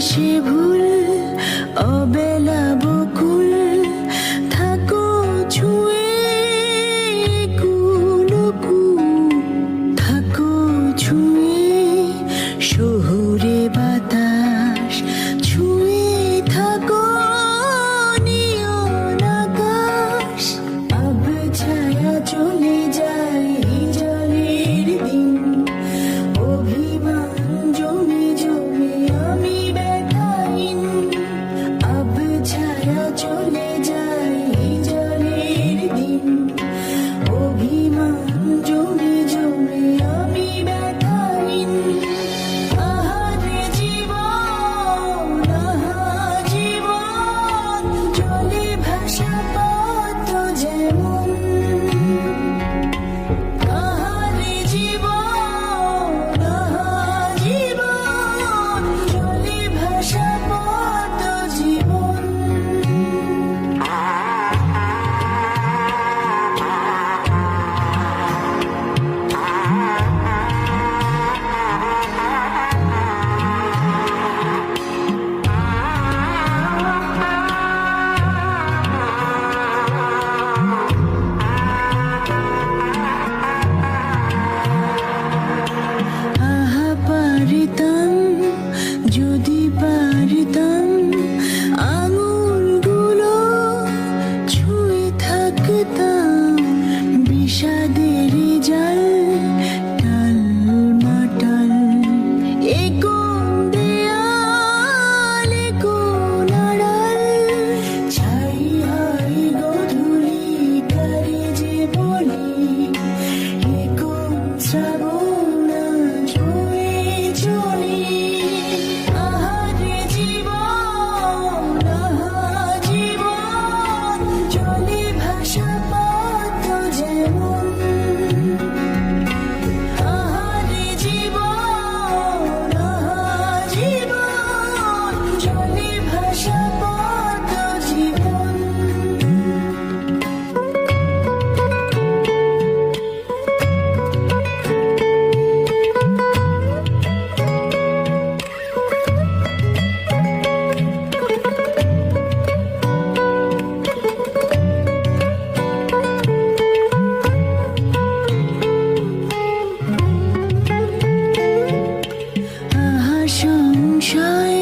সে ভুল অবেলা বকুল থাকো ছুঁয়ে কুলকু থাকো ছুঁয়ে শহুরে বাতাস ছুঁয়ে থাকো নিয়ন আকাশ আব ছায়া চলে যায় জলের দিন অভিমান জমে জমে আমি ব্যথাহীন আব ছায়া চলে যায় জলের দিন অভিমান জমে জমে আমি ব্যথাহীন আহারে জীবন চলে ভাষা পথ যেমন আহারে জীবন চলে ভাষা পথ জীবন আহা পারিতাম যদি পারিতাম আঙুলগুলো ছুঁয়ে থাকতাম বিষাদের জাল টাল মাটাল এ কোন দেয়াল এ কোন আড়াল ছাই হয় গধূলি কারে যে বলি এ কোন শ্রাবণ ছুঁয়ে চলি আহারে জীবন চলে ভাষা পথ যেমন আহারে জীবন চলে ভাষা পথ জীবন আহা সংশয়